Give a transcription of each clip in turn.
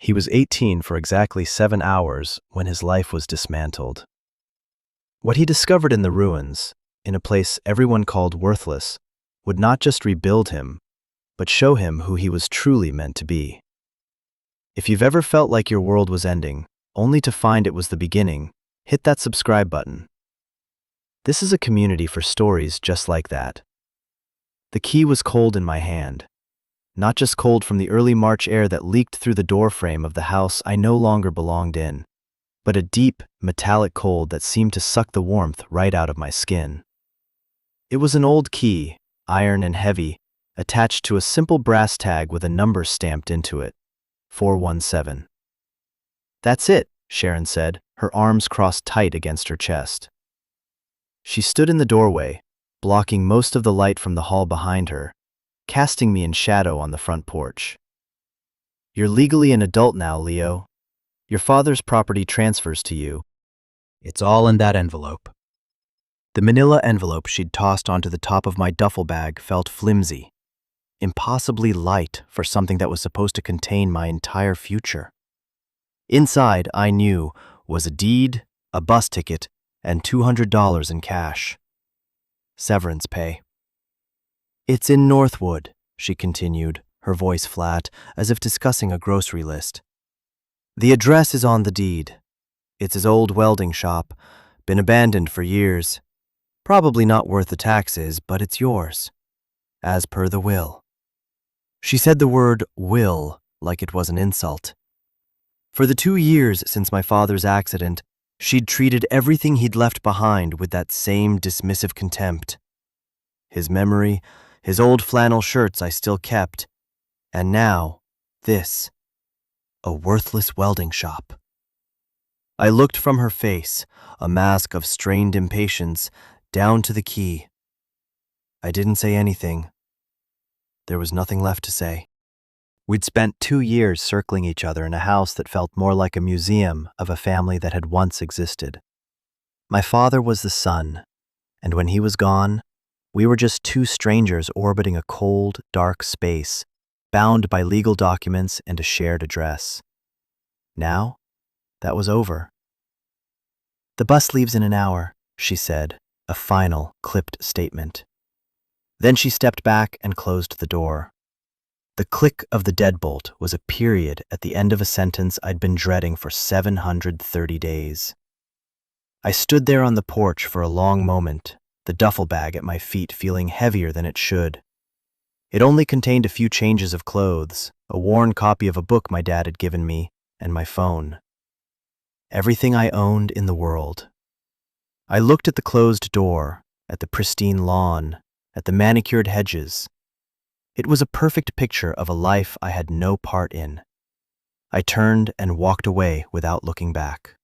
He was 18 for exactly 7 hours when his life was dismantled. What he discovered in the ruins, in a place everyone called worthless, would not just rebuild him, but show him who he was truly meant to be. If you've ever felt like your world was ending, only to find it was the beginning, hit that subscribe button. This is a community for stories just like that. The key was cold in my hand. Not just cold from the early March air that leaked through the doorframe of the house I no longer belonged in, but a deep, metallic cold that seemed to suck the warmth right out of my skin. It was an old key, iron and heavy, attached to a simple brass tag with a number stamped into it, 417. "That's it," Sharon said, her arms crossed tight against her chest. She stood in the doorway, blocking most of the light from the hall behind her, casting me in shadow on the front porch. "You're legally an adult now, Leo. Your father's property transfers to you. It's all in that envelope." The manila envelope she'd tossed onto the top of my duffel bag felt flimsy, impossibly light for something that was supposed to contain my entire future. Inside, I knew, was a deed, a bus ticket, and $200 in cash. Severance pay. "It's in Northwood," she continued, her voice flat, as if discussing a grocery list. "The address is on the deed. It's his old welding shop, been abandoned for years. Probably not worth the taxes, but it's yours, as per the will." She said the word will like it was an insult. For the 2 years since my father's accident, she'd treated everything he'd left behind with that same dismissive contempt. His memory, his old flannel shirts I still kept, and now, this. A worthless welding shop. I looked from her face, a mask of strained impatience, down to the key. I didn't say anything. There was nothing left to say. We'd spent 2 years circling each other in a house that felt more like a museum of a family that had once existed. My father was the sun, and when he was gone, we were just 2 strangers orbiting a cold, dark space, bound by legal documents and a shared address. Now, that was over. "The bus leaves in an hour," she said, a final, clipped statement. Then she stepped back and closed the door. The click of the deadbolt was a period at the end of a sentence I'd been dreading for 730 days. I stood there on the porch for a long moment, the duffel bag at my feet feeling heavier than it should. It only contained a few changes of clothes, a worn copy of a book my dad had given me, and my phone. Everything I owned in the world. I looked at the closed door, at the pristine lawn, at the manicured hedges. It was a perfect picture of a life I had no part in. I turned and walked away without looking back.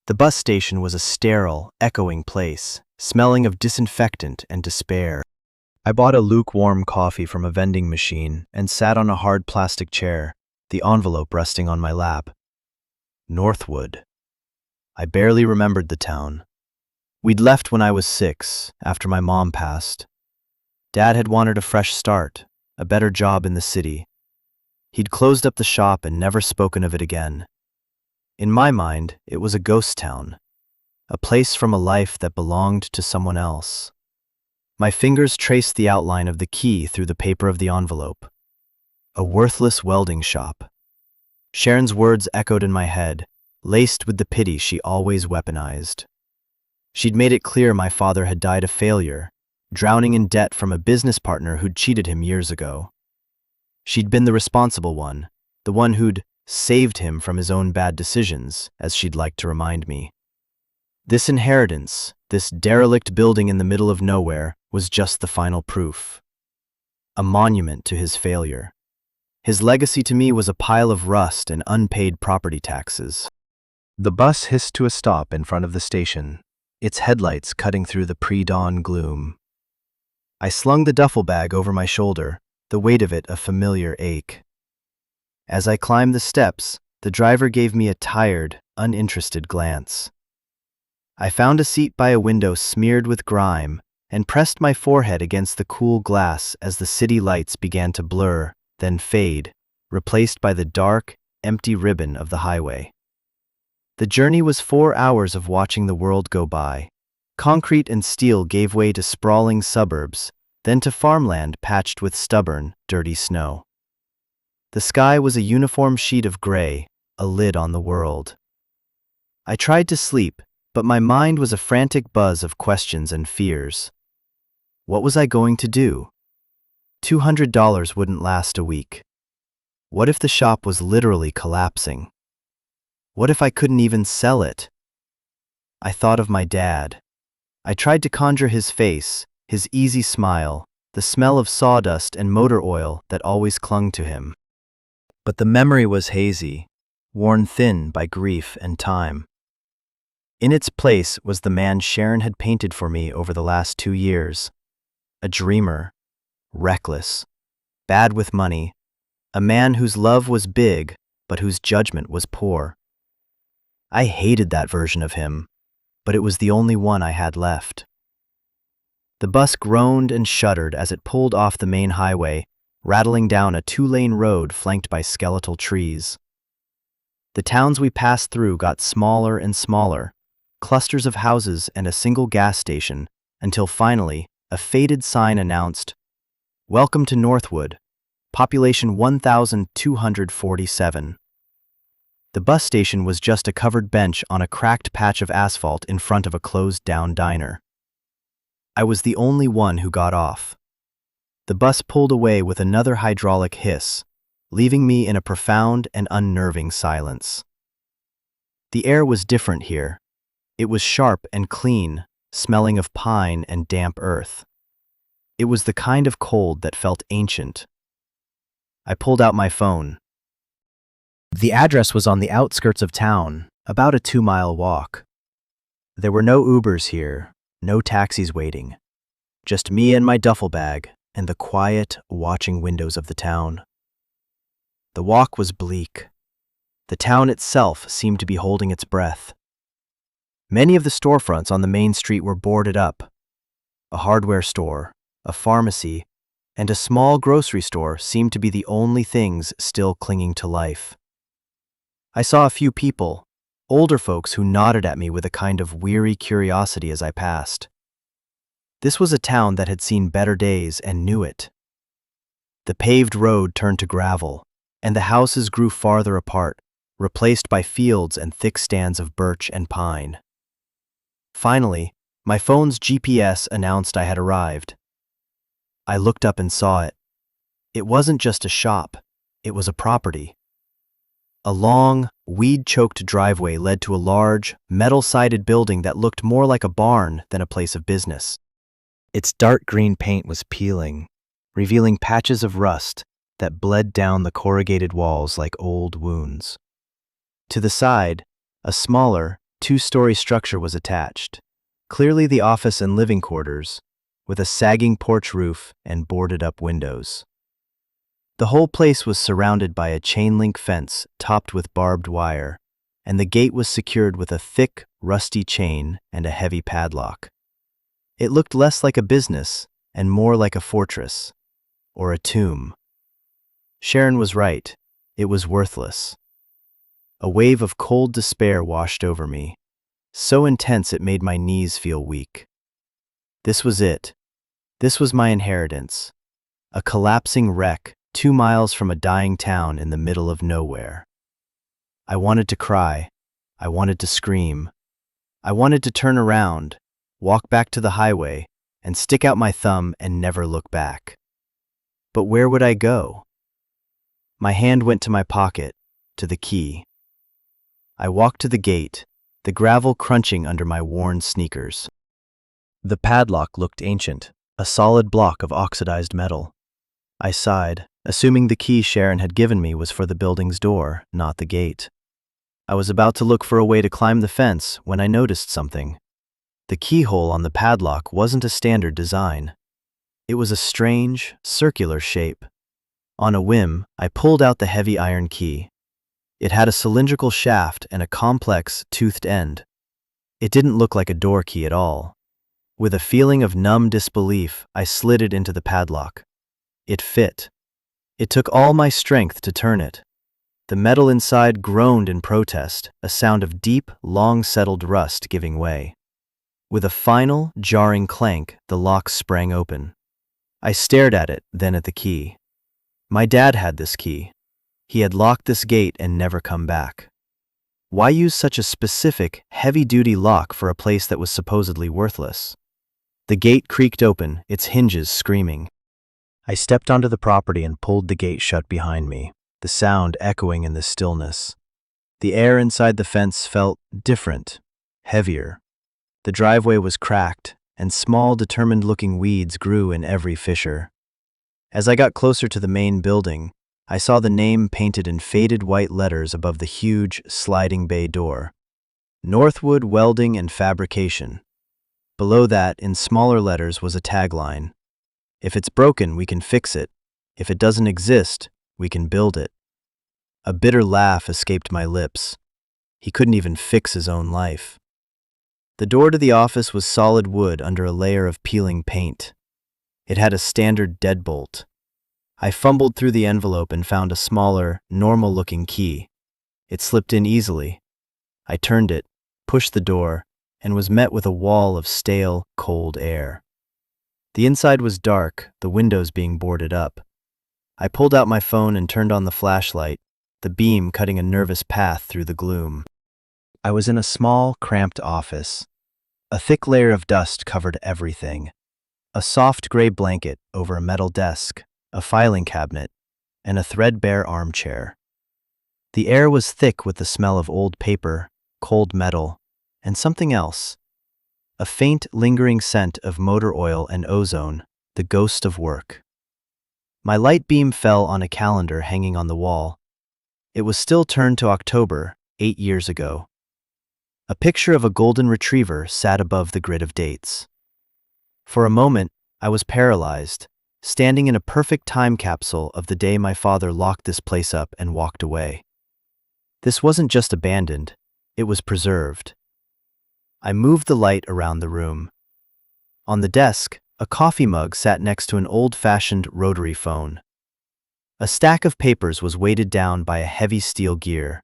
The bus station was a sterile, echoing place, smelling of disinfectant and despair. I bought a lukewarm coffee from a vending machine and sat on a hard plastic chair, the envelope resting on my lap. Northwood. I barely remembered the town. We'd left when I was 6, after my mom passed. Dad had wanted a fresh start, a better job in the city. He'd closed up the shop and never spoken of it again. In my mind, it was a ghost town, a place from a life that belonged to someone else. My fingers traced the outline of the key through the paper of the envelope. A worthless welding shop. Sharon's words echoed in my head, laced with the pity she always weaponized. She'd made it clear my father had died a failure, drowning in debt from a business partner who'd cheated him years ago. She'd been the responsible one, the one who'd saved him from his own bad decisions, as she'd like to remind me. This inheritance, this derelict building in the middle of nowhere, was just the final proof. A monument to his failure. His legacy to me was a pile of rust and unpaid property taxes. The bus hissed to a stop in front of the station, its headlights cutting through the pre-dawn gloom. I slung the duffel bag over my shoulder, the weight of it a familiar ache. As I climbed the steps, the driver gave me a tired, uninterested glance. I found a seat by a window smeared with grime and pressed my forehead against the cool glass as the city lights began to blur, then fade, replaced by the dark, empty ribbon of the highway. The journey was 4 hours of watching the world go by. Concrete and steel gave way to sprawling suburbs, then to farmland patched with stubborn, dirty snow. The sky was a uniform sheet of gray, a lid on the world. I tried to sleep, but my mind was a frantic buzz of questions and fears. What was I going to do? $200 wouldn't last a week. What if the shop was literally collapsing? What if I couldn't even sell it? I thought of my dad. I tried to conjure his face, his easy smile, the smell of sawdust and motor oil that always clung to him. But the memory was hazy, worn thin by grief and time. In its place was the man Sharon had painted for me over the last 2 years. A dreamer, reckless, bad with money, a man whose love was big, but whose judgment was poor. I hated that version of him, but it was the only one I had left. The bus groaned and shuddered as it pulled off the main highway, rattling down a 2-lane road flanked by skeletal trees. The towns we passed through got smaller and smaller, clusters of houses and a single gas station, until finally, a faded sign announced, "Welcome to Northwood, population 1,247. The bus station was just a covered bench on a cracked patch of asphalt in front of a closed-down diner. I was the only one who got off. The bus pulled away with another hydraulic hiss, leaving me in a profound and unnerving silence. The air was different here. It was sharp and clean, smelling of pine and damp earth. It was the kind of cold that felt ancient. I pulled out my phone. The address was on the outskirts of town, about a 2-mile walk. There were no Ubers here, no taxis waiting. Just me and my duffel bag and the quiet, watching windows of the town. The walk was bleak. The town itself seemed to be holding its breath. Many of the storefronts on the main street were boarded up. A hardware store, a pharmacy, and a small grocery store seemed to be the only things still clinging to life. I saw a few people, older folks who nodded at me with a kind of weary curiosity as I passed. This was a town that had seen better days and knew it. The paved road turned to gravel, and the houses grew farther apart, replaced by fields and thick stands of birch and pine. Finally, my phone's GPS announced I had arrived. I looked up and saw it. It wasn't just a shop, it was a property. A long, weed-choked driveway led to a large, metal-sided building that looked more like a barn than a place of business. Its dark green paint was peeling, revealing patches of rust that bled down the corrugated walls like old wounds. To the side, a smaller, 2-story structure was attached, clearly the office and living quarters, with a sagging porch roof and boarded-up windows. The whole place was surrounded by a chain-link fence topped with barbed wire, and the gate was secured with a thick, rusty chain and a heavy padlock. It looked less like a business and more like a fortress, or a tomb. Sharon was right. It was worthless. A wave of cold despair washed over me, so intense it made my knees feel weak. This was it. This was my inheritance. A collapsing wreck 2 miles from a dying town in the middle of nowhere. I wanted to cry. I wanted to scream. I wanted to turn around, walk back to the highway, and stick out my thumb and never look back. But where would I go? My hand went to my pocket, to the key. I walked to the gate, the gravel crunching under my worn sneakers. The padlock looked ancient, a solid block of oxidized metal. I sighed, assuming the key Sharon had given me was for the building's door, not the gate. I was about to look for a way to climb the fence when I noticed something. The keyhole on the padlock wasn't a standard design. It was a strange, circular shape. On a whim, I pulled out the heavy iron key. It had a cylindrical shaft and a complex, toothed end. It didn't look like a door key at all. With a feeling of numb disbelief, I slid it into the padlock. It fit. It took all my strength to turn it. The metal inside groaned in protest, a sound of deep, long-settled rust giving way. With a final, jarring clank, the lock sprang open. I stared at it, then at the key. My dad had this key. He had locked this gate and never come back. Why use such a specific, heavy-duty lock for a place that was supposedly worthless? The gate creaked open, its hinges screaming. I stepped onto the property and pulled the gate shut behind me, the sound echoing in the stillness. The air inside the fence felt different, heavier. The driveway was cracked, and small, determined-looking weeds grew in every fissure. As I got closer to the main building, I saw the name painted in faded white letters above the huge, sliding bay door. Northwood Welding and Fabrication. Below that, in smaller letters, was a tagline. If it's broken, we can fix it. If it doesn't exist, we can build it. A bitter laugh escaped my lips. He couldn't even fix his own life. The door to the office was solid wood under a layer of peeling paint. It had a standard deadbolt. I fumbled through the envelope and found a smaller, normal-looking key. It slipped in easily. I turned it, pushed the door, and was met with a wall of stale, cold air. The inside was dark, the windows being boarded up. I pulled out my phone and turned on the flashlight, the beam cutting a nervous path through the gloom. I was in a small, cramped office. A thick layer of dust covered everything. A soft gray blanket over a metal desk, a filing cabinet, and a threadbare armchair. The air was thick with the smell of old paper, cold metal, and something else. A faint, lingering scent of motor oil and ozone, the ghost of work. My light beam fell on a calendar hanging on the wall. It was still turned to October, 8 years ago. A picture of a golden retriever sat above the grid of dates. For a moment, I was paralyzed, standing in a perfect time capsule of the day my father locked this place up and walked away. This wasn't just abandoned, it was preserved. I moved the light around the room. On the desk, a coffee mug sat next to an old-fashioned rotary phone. A stack of papers was weighted down by a heavy steel gear.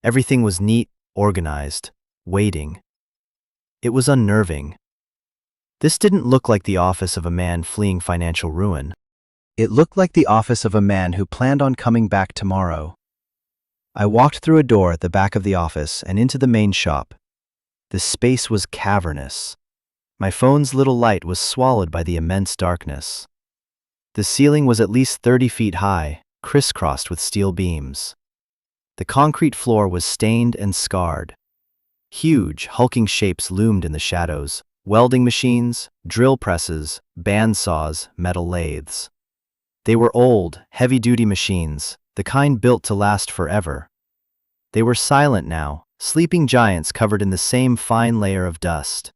Everything was neat, organized, waiting. It was unnerving. This didn't look like the office of a man fleeing financial ruin. It looked like the office of a man who planned on coming back tomorrow. I walked through a door at the back of the office and into the main shop. The space was cavernous. My phone's little light was swallowed by the immense darkness. The ceiling was at least 30 feet high, crisscrossed with steel beams. The concrete floor was stained and scarred. Huge, hulking shapes loomed in the shadows. Welding machines, drill presses, bandsaws, metal lathes. They were old, heavy-duty machines, the kind built to last forever. They were silent now, sleeping giants covered in the same fine layer of dust.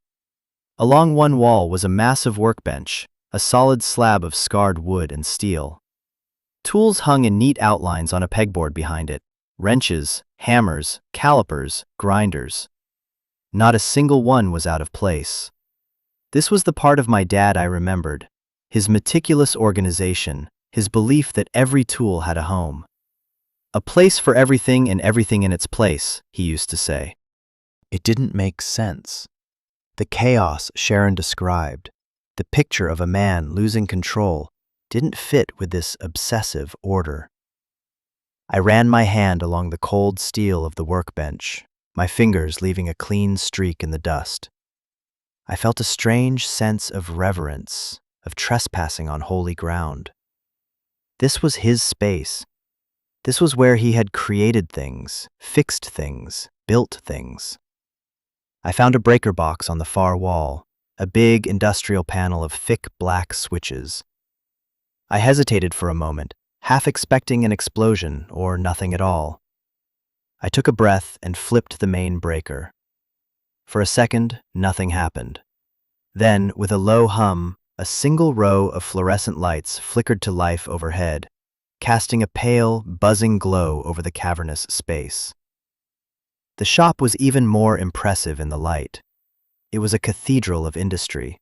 Along one wall was a massive workbench, a solid slab of scarred wood and steel. Tools hung in neat outlines on a pegboard behind it: wrenches, hammers, calipers, grinders. Not a single one was out of place. This was the part of my dad I remembered, his meticulous organization, his belief that every tool had a home. A place for everything and everything in its place, he used to say. It didn't make sense. The chaos Sharon described, the picture of a man losing control, didn't fit with this obsessive order. I ran my hand along the cold steel of the workbench, my fingers leaving a clean streak in the dust. I felt a strange sense of reverence, of trespassing on holy ground. This was his space. This was where he had created things, fixed things, built things. I found a breaker box on the far wall, a big industrial panel of thick black switches. I hesitated for a moment, half expecting an explosion or nothing at all. I took a breath and flipped the main breaker. For a second, nothing happened. Then, with a low hum, a single row of fluorescent lights flickered to life overhead, casting a pale, buzzing glow over the cavernous space. The shop was even more impressive in the light. It was a cathedral of industry.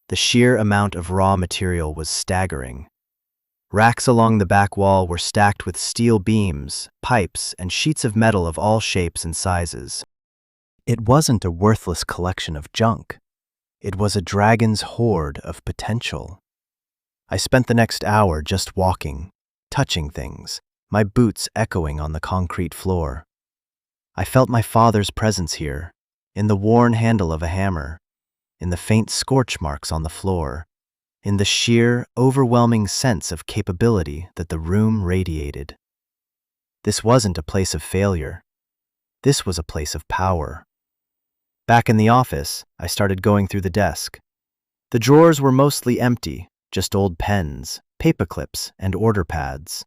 The sheer amount of raw material was staggering. Racks along the back wall were stacked with steel beams, pipes, and sheets of metal of all shapes and sizes. It wasn't a worthless collection of junk. It was a dragon's hoard of potential. I spent the next hour just walking, touching things, my boots echoing on the concrete floor. I felt my father's presence here, in the worn handle of a hammer, in the faint scorch marks on the floor, in the sheer, overwhelming sense of capability that the room radiated. This wasn't a place of failure. This was a place of power. Back in the office, I started going through the desk. The drawers were mostly empty, just old pens, paper clips, and order pads.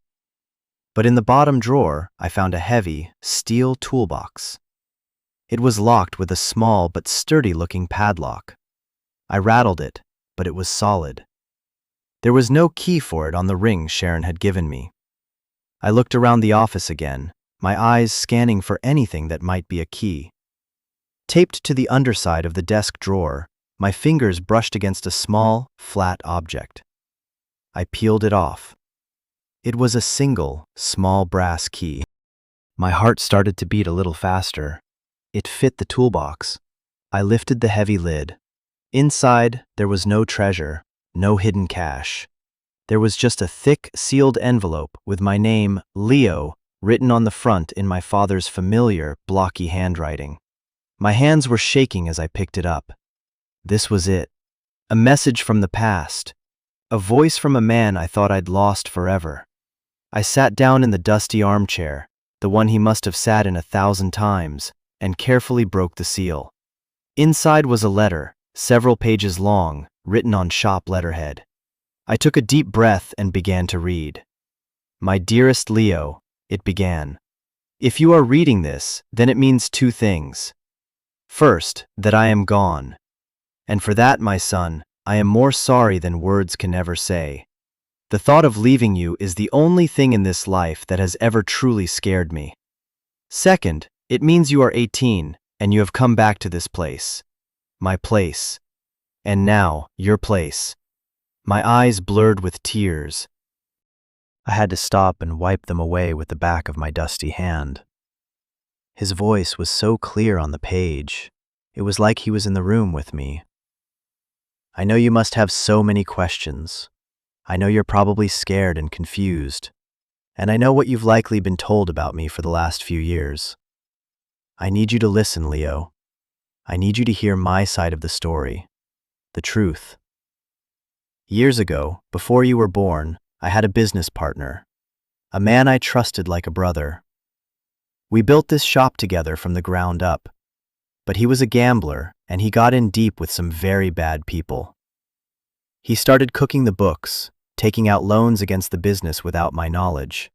But in the bottom drawer, I found a heavy, steel toolbox. It was locked with a small but sturdy-looking padlock. I rattled it, but it was solid. There was no key for it on the ring Sharon had given me. I looked around the office again, my eyes scanning for anything that might be a key. Taped to the underside of the desk drawer, my fingers brushed against a small, flat object. I peeled it off. It was a single, small brass key. My heart started to beat a little faster. It fit the toolbox. I lifted the heavy lid. Inside, there was no treasure, no hidden cash. There was just a thick, sealed envelope with my name, Leo, written on the front in my father's familiar, blocky handwriting. My hands were shaking as I picked it up. This was it. A message from the past. A voice from a man I thought I'd lost forever. I sat down in the dusty armchair, the one he must have sat in 1,000 times, and carefully broke the seal. Inside was a letter, several pages long, written on shop letterhead. I took a deep breath and began to read. "My dearest Leo," it began. "If you are reading this, then it means two things. First, that I am gone. And for that, my son, I am more sorry than words can ever say. The thought of leaving you is the only thing in this life that has ever truly scared me. Second, it means you are 18, and you have come back to this place. My place. And now, your place." My eyes blurred with tears. I had to stop and wipe them away with the back of my dusty hand. His voice was so clear on the page. It was like he was in the room with me. "I know you must have so many questions. I know you're probably scared and confused. And I know what you've likely been told about me for the last few years. I need you to listen, Leo. I need you to hear my side of the story. The truth. Years ago, before you were born, I had a business partner. A man I trusted like a brother. We built this shop together from the ground up. But he was a gambler, and he got in deep with some very bad people. He started cooking the books, taking out loans against the business without my knowledge.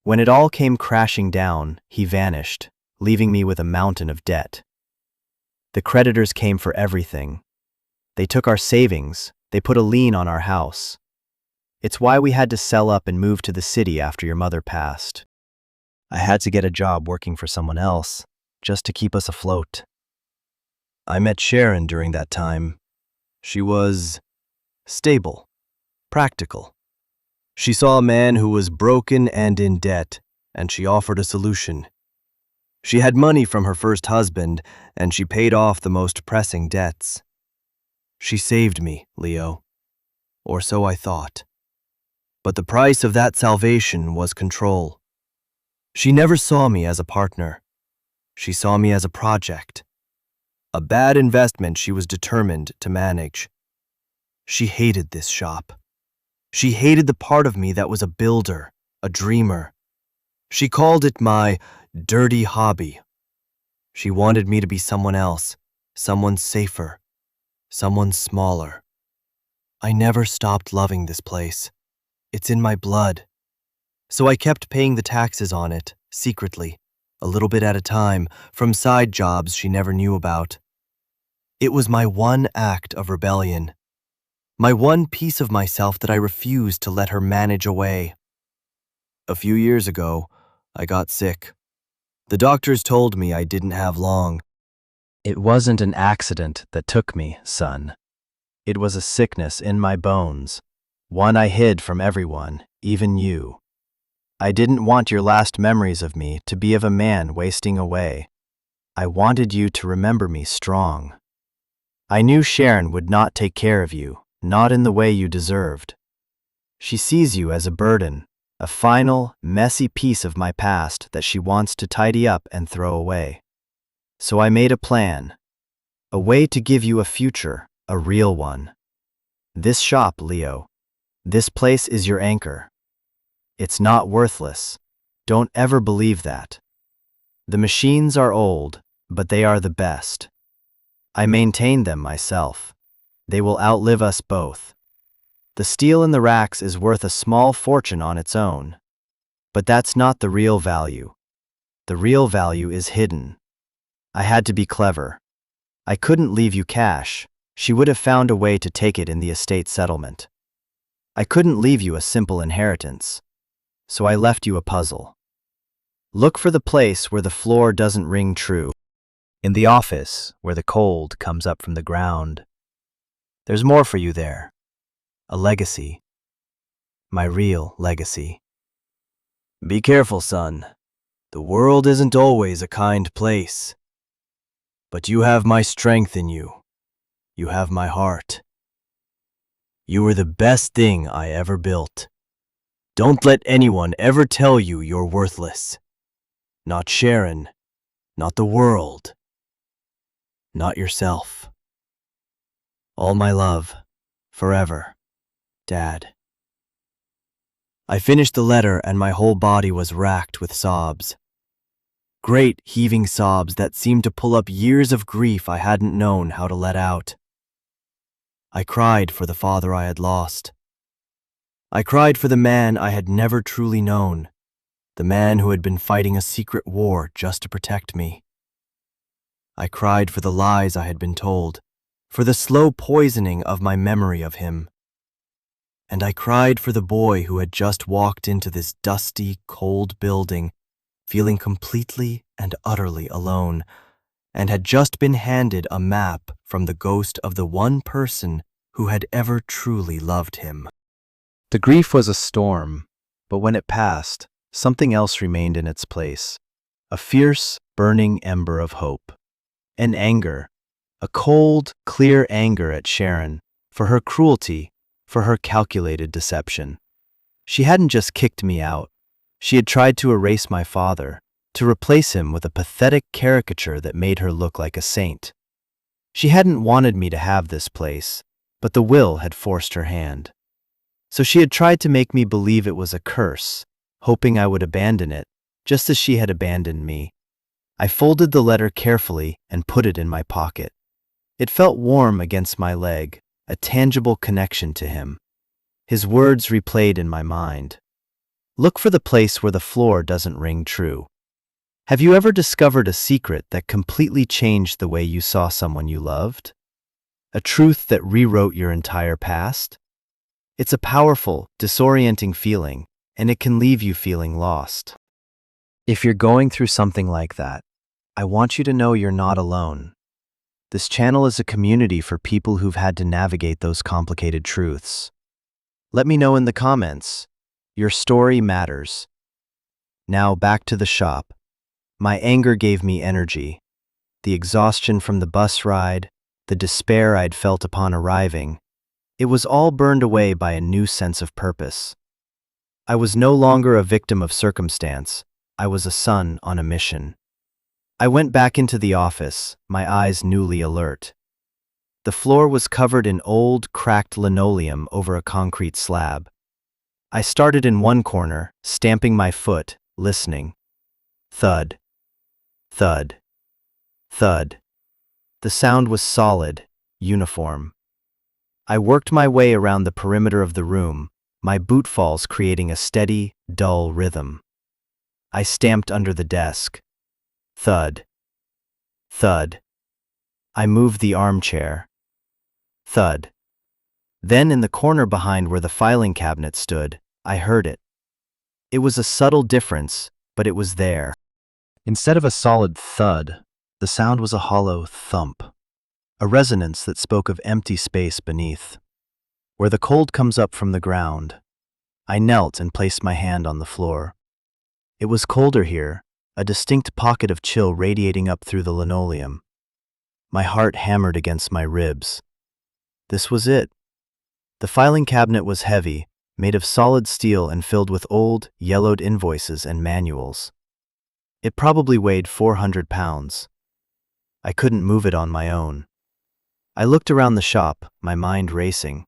When it all came crashing down, he vanished, leaving me with a mountain of debt. The creditors came for everything. They took our savings, they put a lien on our house. It's why we had to sell up and move to the city after your mother passed. I had to get a job working for someone else, just to keep us afloat. I met Sharon during that time. She was stable, practical. She saw a man who was broken and in debt, and she offered a solution. She had money from her first husband, and she paid off the most pressing debts. She saved me, Leo. Or so I thought. But the price of that salvation was control. She never saw me as a partner. She saw me as a project. A bad investment she was determined to manage. She hated this shop. She hated the part of me that was a builder, a dreamer. She called it my dirty hobby. She wanted me to be someone else, someone safer, someone smaller. I never stopped loving this place. It's in my blood. So I kept paying the taxes on it, secretly, a little bit at a time, from side jobs she never knew about. It was my one act of rebellion. My one piece of myself that I refused to let her manage away. A few years ago, I got sick. The doctors told me I didn't have long. It wasn't an accident that took me, son. It was a sickness in my bones, One I hid from everyone, even you. I didn't want your last memories of me to be of a man wasting away. I wanted you to remember me strong. I knew Sharon would not take care of you, not in the way you deserved. She sees you as a burden, a final, messy piece of my past that she wants to tidy up and throw away. So I made a plan, a way to give you a future, a real one. This shop, Leo, this place is your anchor. It's not worthless. Don't ever believe that. The machines are old, but they are the best. I maintain them myself. They will outlive us both. The steel in the racks is worth a small fortune on its own. But that's not the real value. The real value is hidden. I had to be clever. I couldn't leave you cash. She would have found a way to take it in the estate settlement. I couldn't leave you a simple inheritance. So I left you a puzzle. Look for the place where the floor doesn't ring true. In the office, where the cold comes up from the ground. There's more for you there. A legacy. My real legacy. Be careful, son. The world isn't always a kind place. But you have my strength in you. You have my heart. You were the best thing I ever built. Don't let anyone ever tell you you're worthless. Not Sharon. Not the world. Not yourself. All my love. Forever. Dad. I finished the letter and my whole body was racked with sobs. Great heaving sobs that seemed to pull up years of grief I hadn't known how to let out. I cried for the father I had lost. I cried for the man I had never truly known, the man who had been fighting a secret war just to protect me. I cried for the lies I had been told, for the slow poisoning of my memory of him. And I cried for the boy who had just walked into this dusty, cold building, feeling completely and utterly alone, and had just been handed a map from the ghost of the one person who had ever truly loved him. The grief was a storm, but when it passed, something else remained in its place, a fierce, burning ember of hope. An anger, a cold, clear anger at Sharon, for her cruelty, for her calculated deception. She hadn't just kicked me out. She had tried to erase my father, to replace him with a pathetic caricature that made her look like a saint. She hadn't wanted me to have this place, but the will had forced her hand. So she had tried to make me believe it was a curse, hoping I would abandon it, just as she had abandoned me. I folded the letter carefully and put it in my pocket. It felt warm against my leg, a tangible connection to him. His words replayed in my mind. Look for the place where the floor doesn't ring true. Have you ever discovered a secret that completely changed the way you saw someone you loved? A truth that rewrote your entire past? It's a powerful, disorienting feeling, and it can leave you feeling lost. If you're going through something like that, I want you to know you're not alone. This channel is a community for people who've had to navigate those complicated truths. Let me know in the comments. Your story matters. Now back to the shop. My anger gave me energy. The exhaustion from the bus ride, the despair I'd felt upon arriving, it was all burned away by a new sense of purpose. I was no longer a victim of circumstance. I was a son on a mission. I went back into the office, my eyes newly alert. The floor was covered in old, cracked linoleum over a concrete slab. I started in one corner, stamping my foot, listening. Thud. Thud. Thud. The sound was solid, uniform. I worked my way around the perimeter of the room, my bootfalls creating a steady, dull rhythm. I stamped under the desk. Thud. Thud. I moved the armchair. Thud. Then in the corner behind where the filing cabinet stood, I heard it. It was a subtle difference, but it was there. Instead of a solid thud, the sound was a hollow thump, a resonance that spoke of empty space beneath. where the cold comes up from the ground. I knelt and placed my hand on the floor. It was colder here, a distinct pocket of chill radiating up through the linoleum. My heart hammered against my ribs. This was it. The filing cabinet was heavy, made of solid steel and filled with old, yellowed invoices and manuals. It probably weighed 400 pounds. I couldn't move it on my own. I looked around the shop, my mind racing.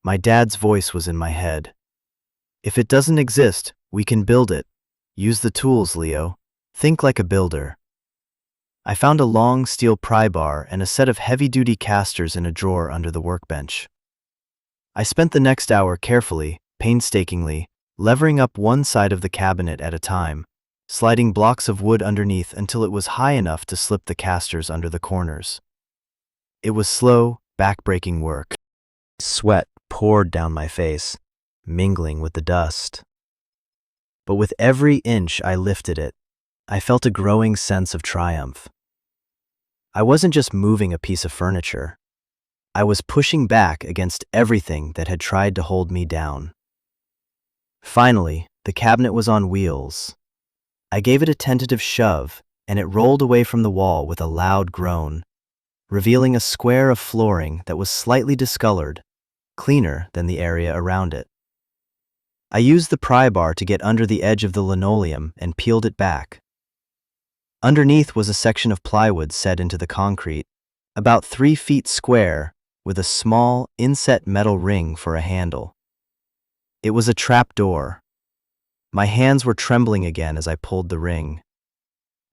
My dad's voice was in my head. If it doesn't exist, we can build it. Use the tools, Leo. Think like a builder. I found a long steel pry bar and a set of heavy-duty casters in a drawer under the workbench. I spent the next hour carefully, painstakingly, levering up one side of the cabinet at a time, sliding blocks of wood underneath until it was high enough to slip the casters under the corners. It was slow, back-breaking work. Sweat poured down my face, mingling with the dust. But with every inch I lifted it, I felt a growing sense of triumph. I wasn't just moving a piece of furniture. I was pushing back against everything that had tried to hold me down. Finally, the cabinet was on wheels. I gave it a tentative shove, and it rolled away from the wall with a loud groan, revealing a square of flooring that was slightly discolored, cleaner than the area around it. I used the pry bar to get under the edge of the linoleum and peeled it back. Underneath was a section of plywood set into the concrete, about 3 feet square, with a small, inset metal ring for a handle. It was a trap door. My hands were trembling again as I pulled the ring.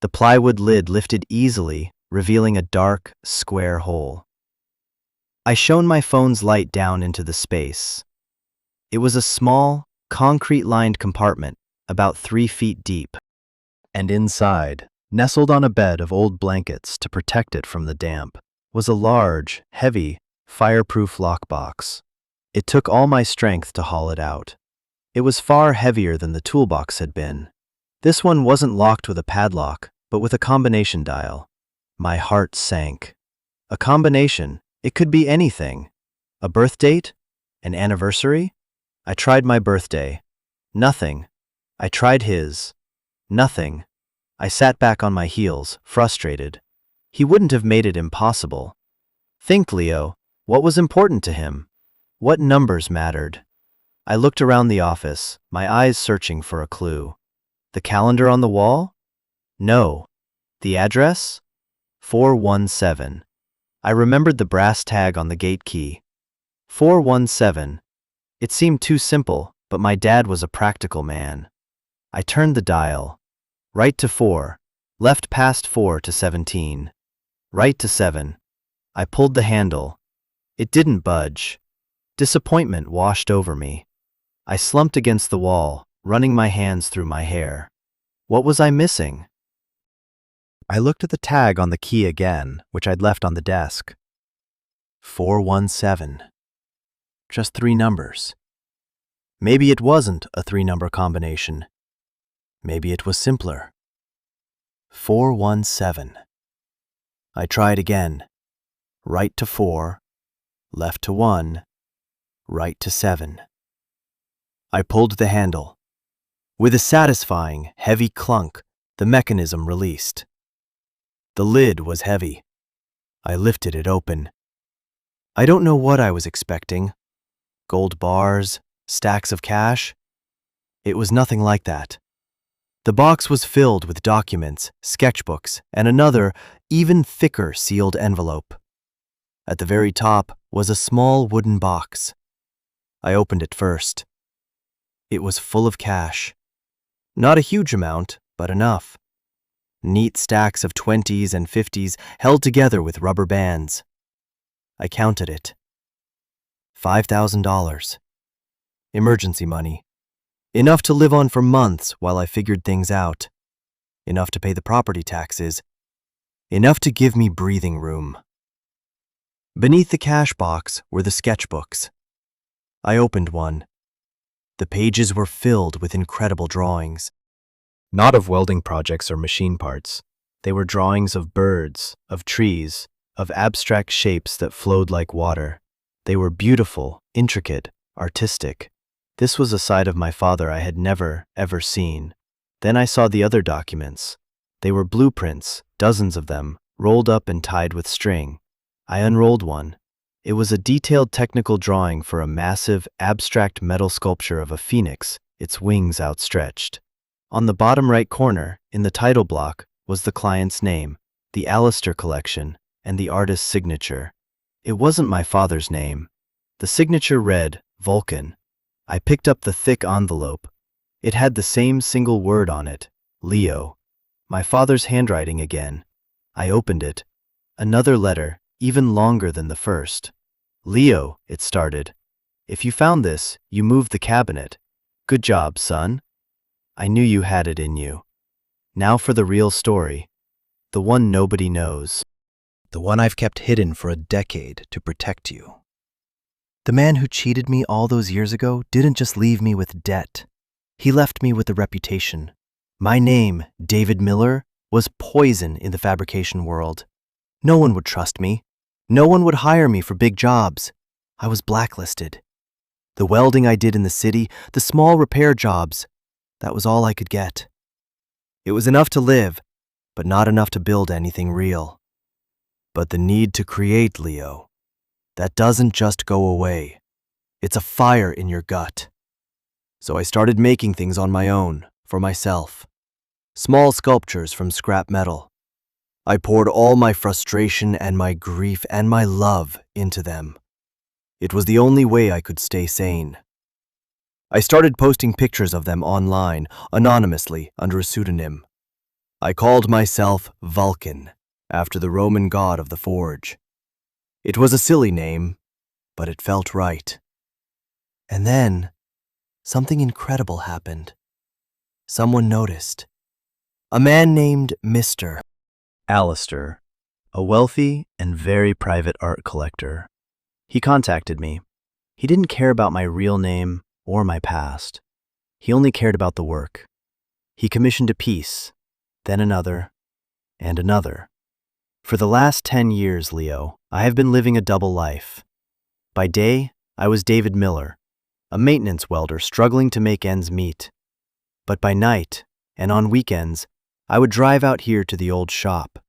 The plywood lid lifted easily, revealing a dark, square hole. I shone my phone's light down into the space. It was a small, concrete-lined compartment, about 3 feet deep. And inside, nestled on a bed of old blankets to protect it from the damp, was a large, heavy, fireproof lockbox. It took all my strength to haul it out. It was far heavier than the toolbox had been. This one wasn't locked with a padlock, but with a combination dial. My heart sank. A combination, it could be anything. A birth date? An anniversary? I tried my birthday. Nothing. I tried his. Nothing. I sat back on my heels, frustrated. He wouldn't have made it impossible. Think, Leo. What was important to him? What numbers mattered? I looked around the office, my eyes searching for a clue. The calendar on the wall? No. The address? 417. I remembered the brass tag on the gate key. 417. It seemed too simple, but my dad was a practical man. I turned the dial. Right to 4. Left past 4 to 17. Right to 7. I pulled the handle. It didn't budge. Disappointment washed over me. I slumped against the wall, running my hands through my hair. What was I missing? I looked at the tag on the key again, which I'd left on the desk. 417. Just 3 numbers. Maybe it wasn't a 3-number combination. Maybe it was simpler. 417. I tried again. Right to 4, left to 1, right to 7. I pulled the handle. With a satisfying, heavy clunk, the mechanism released. The lid was heavy. I lifted it open. I don't know what I was expecting. Gold bars, stacks of cash. It was nothing like that. The box was filled with documents, sketchbooks, and another, even thicker sealed envelope. At the very top was a small wooden box. I opened it first. It was full of cash. Not a huge amount, but enough. Neat stacks of 20s and 50s held together with rubber bands. I counted it. $5,000. Emergency money. Enough to live on for months while I figured things out. Enough to pay the property taxes. Enough to give me breathing room. Beneath the cash box were the sketchbooks. I opened one. The pages were filled with incredible drawings. Not of welding projects or machine parts. They were drawings of birds, of trees, of abstract shapes that flowed like water. They were beautiful, intricate, artistic. This was a side of my father I had never, ever seen. Then I saw the other documents. They were blueprints, dozens of them, rolled up and tied with string. I unrolled one. It was a detailed technical drawing for a massive, abstract metal sculpture of a phoenix, its wings outstretched. On the bottom right corner, in the title block, was the client's name, the Alistair collection, and the artist's signature. It wasn't my father's name. The signature read, Vulcan. I picked up the thick envelope. It had the same single word on it, Leo. My father's handwriting again. I opened it. Another letter, even longer than the first. Leo, it started. If you found this, you moved the cabinet. Good job, son. I knew you had it in you. Now for the real story. The one nobody knows. The one I've kept hidden for a decade to protect you. The man who cheated me all those years ago didn't just leave me with debt. He left me with a reputation. My name, David Miller, was poison in the fabrication world. No one would trust me. No one would hire me for big jobs. I was blacklisted. The welding I did in the city, the small repair jobs, that was all I could get. It was enough to live, but not enough to build anything real. But the need to create, Leo, that doesn't just go away. It's a fire in your gut. So I started making things on my own, for myself. Small sculptures from scrap metal. I poured all my frustration and my grief and my love into them. It was the only way I could stay sane. I started posting pictures of them online, anonymously, under a pseudonym. I called myself Vulcan, after the Roman god of the forge. It was a silly name, but it felt right. And then, something incredible happened. Someone noticed. A man named Mr. Alistair, a wealthy and very private art collector. He contacted me. He didn't care about my real name or my past. He only cared about the work. He commissioned a piece, then another, and another. For the last 10 years, Leo, I have been living a double life. By day, I was David Miller, a maintenance welder struggling to make ends meet. But by night, and on weekends, I would drive out here to the old shop.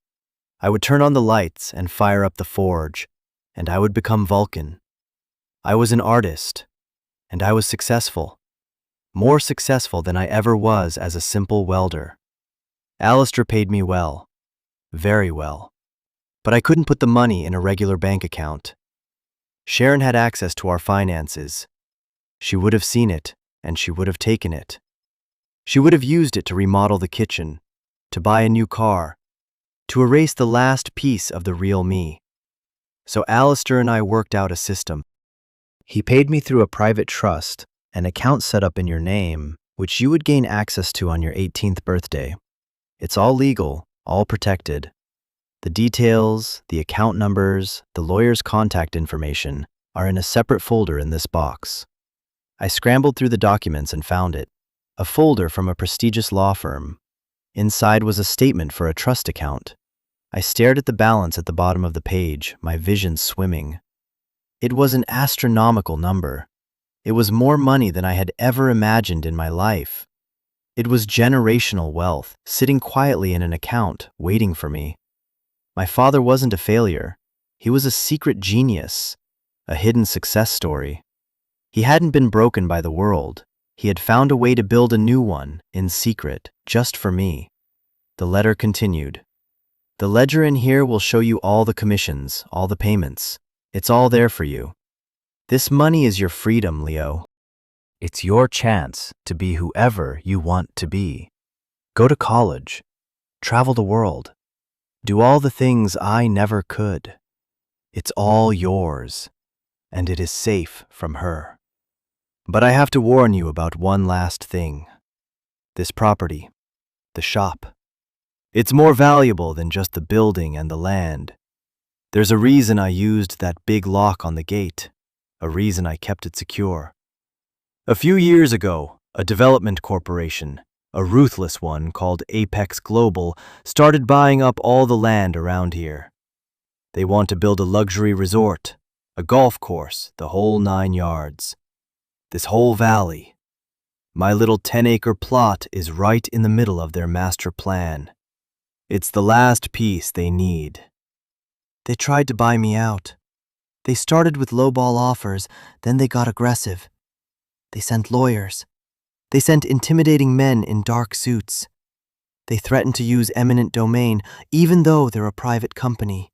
I would turn on the lights and fire up the forge, and I would become Vulcan. I was an artist, and I was successful. More successful than I ever was as a simple welder. Alistair paid me well, very well. But I couldn't put the money in a regular bank account. Sharon had access to our finances. She would have seen it, and she would have taken it. She would have used it to remodel the kitchen, to buy a new car, to erase the last piece of the real me. So Alistair and I worked out a system. He paid me through a private trust, an account set up in your name, which you would gain access to on your 18th birthday. It's all legal, all protected. The details, the account numbers, the lawyer's contact information are in a separate folder in this box. I scrambled through the documents and found it, a folder from a prestigious law firm. Inside was a statement for a trust account. I stared at the balance at the bottom of the page, my vision swimming. It was an astronomical number. It was more money than I had ever imagined in my life. It was generational wealth, sitting quietly in an account, waiting for me. My father wasn't a failure. He was a secret genius, a hidden success story. He hadn't been broken by the world. He had found a way to build a new one, in secret, just for me. The letter continued. The ledger in here will show you all the commissions, all the payments. It's all there for you. This money is your freedom, Leo. It's your chance to be whoever you want to be. Go to college. Travel the world. Do all the things I never could. It's all yours, and it is safe from her. But I have to warn you about one last thing. This property, the shop. It's more valuable than just the building and the land. There's a reason I used that big lock on the gate, a reason I kept it secure. A few years ago, a development corporation, a ruthless one called Apex Global, started buying up all the land around here. They want to build a luxury resort, A golf course, the whole 9 yards. This whole valley. My little 10-acre plot is right in the middle of their master plan. It's the last piece they need. They tried to buy me out. They started with lowball offers, then they got aggressive. They sent lawyers. They sent intimidating men in dark suits. They threatened to use eminent domain, even though they're a private company.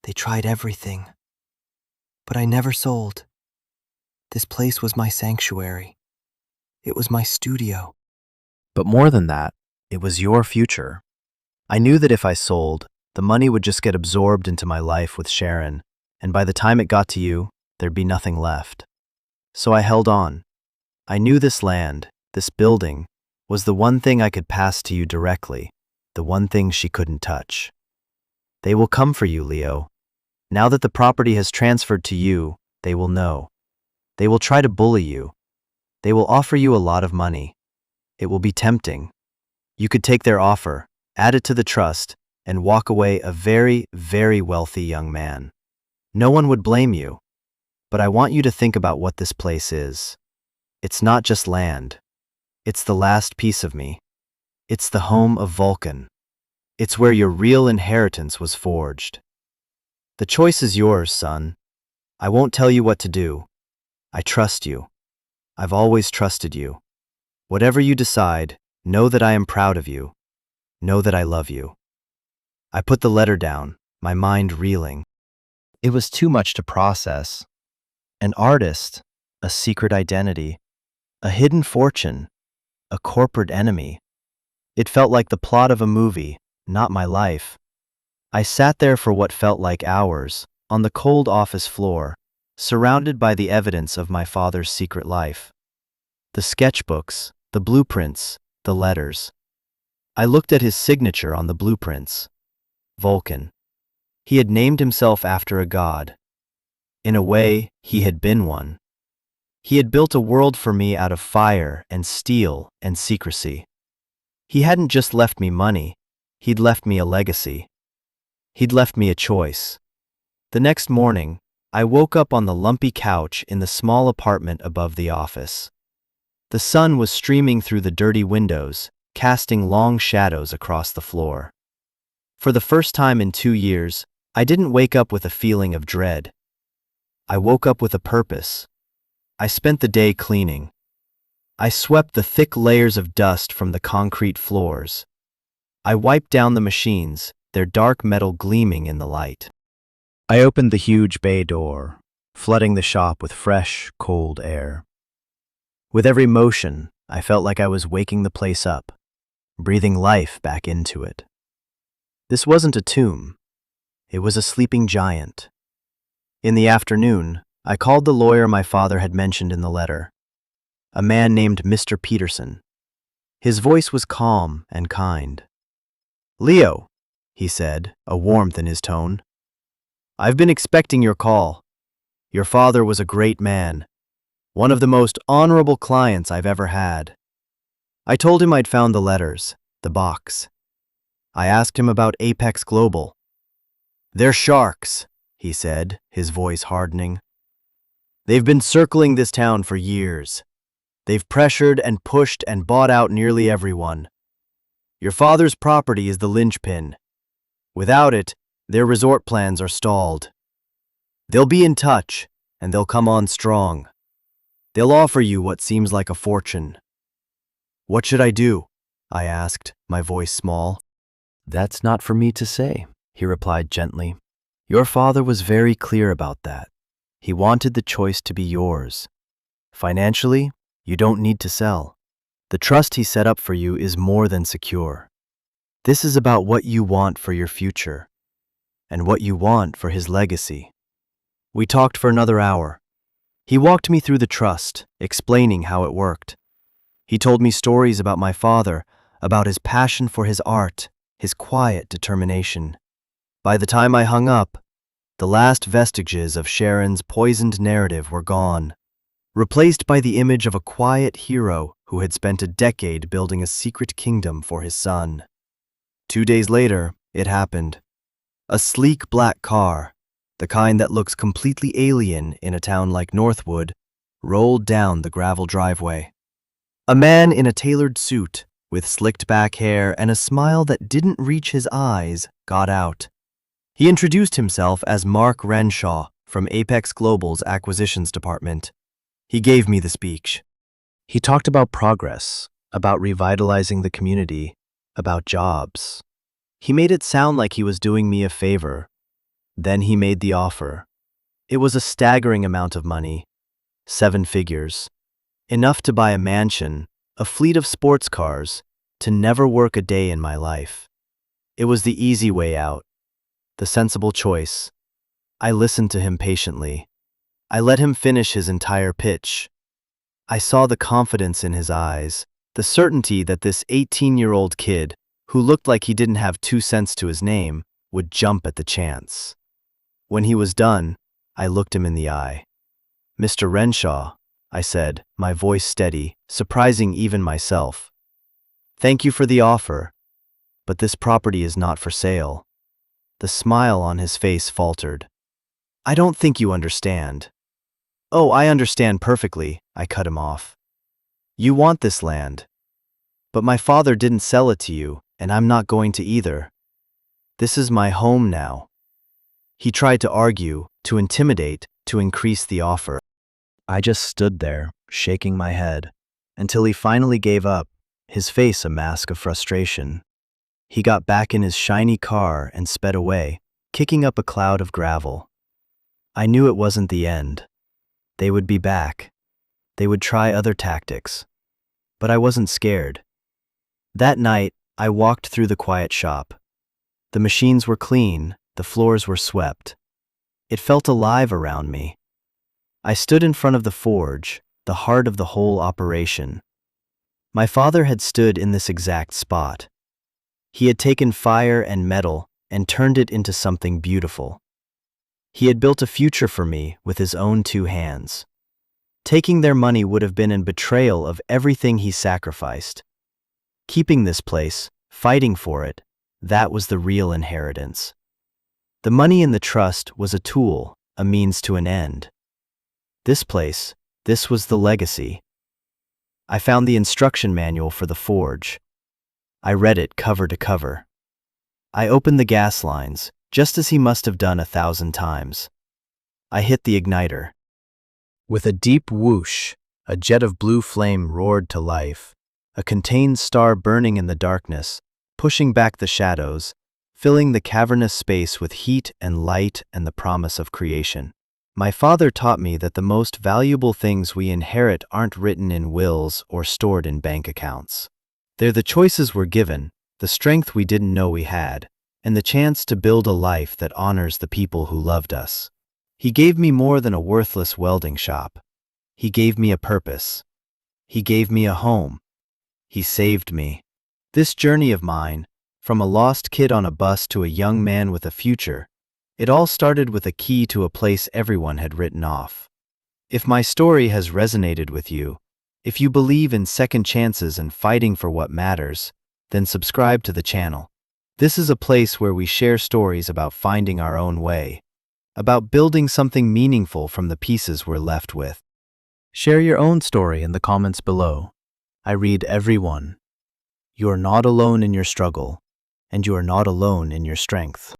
They tried everything. But I never sold. This place was my sanctuary. It was my studio. But more than that, it was your future. I knew that if I sold, the money would just get absorbed into my life with Sharon, and by the time it got to you, there'd be nothing left. So I held on. I knew this land, this building, was the one thing I could pass to you directly, the one thing she couldn't touch. They will come for you, Leo. Now that the property has transferred to you, they will know. They will try to bully you. They will offer you a lot of money. It will be tempting. You could take their offer, add it to the trust, and walk away a very, very wealthy young man. No one would blame you. But I want you to think about what this place is. It's not just land. It's the last piece of me. It's the home of Vulcan. It's where your real inheritance was forged. The choice is yours, son. I won't tell you what to do. I trust you. I've always trusted you. Whatever you decide, know that I am proud of you. Know that I love you. I put the letter down, my mind reeling. It was too much to process. An artist, a secret identity, a hidden fortune, a corporate enemy. It felt like the plot of a movie, not my life. I sat there for what felt like hours, on the cold office floor, surrounded by the evidence of my father's secret life. The sketchbooks, the blueprints, the letters. I looked at his signature on the blueprints. Vulcan. He had named himself after a god. In a way, he had been one. He had built a world for me out of fire and steel and secrecy. He hadn't just left me money, he'd left me a legacy. He'd left me a choice. The next morning, I woke up on the lumpy couch in the small apartment above the office. The sun was streaming through the dirty windows, casting long shadows across the floor. For the first time in 2 years, I didn't wake up with a feeling of dread. I woke up with a purpose. I spent the day cleaning. I swept the thick layers of dust from the concrete floors. I wiped down the machines, their dark metal gleaming in the light. I opened the huge bay door, flooding the shop with fresh, cold air. With every motion, I felt like I was waking the place up, breathing life back into it. This wasn't a tomb. It was a sleeping giant. In the afternoon, I called the lawyer my father had mentioned in the letter, a man named Mr. Peterson. His voice was calm and kind. "Leo," he said, a warmth in his tone. "I've been expecting your call. Your father was a great man, one of the most honorable clients I've ever had." I told him I'd found the letters, the box. I asked him about Apex Global. "They're sharks," he said, his voice hardening. "They've been circling this town for years. They've pressured and pushed and bought out nearly everyone. Your father's property is the linchpin. Without it, their resort plans are stalled. They'll be in touch, and they'll come on strong. They'll offer you what seems like a fortune." "What should I do?" I asked, my voice small. "That's not for me to say," he replied gently. "Your father was very clear about that. He wanted the choice to be yours. Financially, you don't need to sell. The trust he set up for you is more than secure. This is about what you want for your future, and what you want for his legacy." We talked for another hour. He walked me through the trust, explaining how it worked. He told me stories about my father, about his passion for his art, his quiet determination. By the time I hung up, the last vestiges of Sharon's poisoned narrative were gone, replaced by the image of a quiet hero who had spent a decade building a secret kingdom for his son. 2 days later, it happened. A sleek black car, the kind that looks completely alien in a town like Northwood, rolled down the gravel driveway. A man in a tailored suit, with slicked back hair and a smile that didn't reach his eyes, got out. He introduced himself as Mark Renshaw from Apex Global's acquisitions department. He gave me the speech. He talked about progress, about revitalizing the community, about jobs. He made it sound like he was doing me a favor. Then he made the offer. It was a staggering amount of money, 7 figures, enough to buy a mansion, a fleet of sports cars, to never work a day in my life. It was the easy way out, the sensible choice. I listened to him patiently. I let him finish his entire pitch. I saw the confidence in his eyes, the certainty that this 18-year-old kid, who looked like he didn't have 2 cents to his name, would jump at the chance. When he was done, I looked him in the eye. "Mr. Renshaw," I said, my voice steady, surprising even myself. "Thank you for the offer, but this property is not for sale." The smile on his face faltered. "I don't think you understand." "Oh, I understand perfectly," I cut him off. "You want this land. But my father didn't sell it to you, and I'm not going to either. This is my home now." He tried to argue, to intimidate, to increase the offer. I just stood there, shaking my head, until he finally gave up, his face a mask of frustration. He got back in his shiny car and sped away, kicking up a cloud of gravel. I knew it wasn't the end. They would be back. They would try other tactics. But I wasn't scared. That night, I walked through the quiet shop. The machines were clean, the floors were swept. It felt alive around me. I stood in front of the forge, the heart of the whole operation. My father had stood in this exact spot. He had taken fire and metal and turned it into something beautiful. He had built a future for me with his own 2 hands. Taking their money would have been a betrayal of everything he sacrificed. Keeping this place, fighting for it, that was the real inheritance. The money in the trust was a tool, a means to an end. This place, this was the legacy. I found the instruction manual for the forge. I read it cover to cover. I opened the gas lines, just as he must have done 1,000 times. I hit the igniter. With a deep whoosh, a jet of blue flame roared to life, a contained star burning in the darkness, pushing back the shadows, filling the cavernous space with heat and light and the promise of creation. My father taught me that the most valuable things we inherit aren't written in wills or stored in bank accounts. They're the choices we're given, the strength we didn't know we had, and the chance to build a life that honors the people who loved us. He gave me more than a worthless welding shop. He gave me a purpose. He gave me a home. He saved me. This journey of mine, from a lost kid on a bus to a young man with a future, it all started with a key to a place everyone had written off. If my story has resonated with you, if you believe in second chances and fighting for what matters, then subscribe to the channel. This is a place where we share stories about finding our own way, about building something meaningful from the pieces we're left with. Share your own story in the comments below. I read every one. You are not alone in your struggle, and you are not alone in your strength.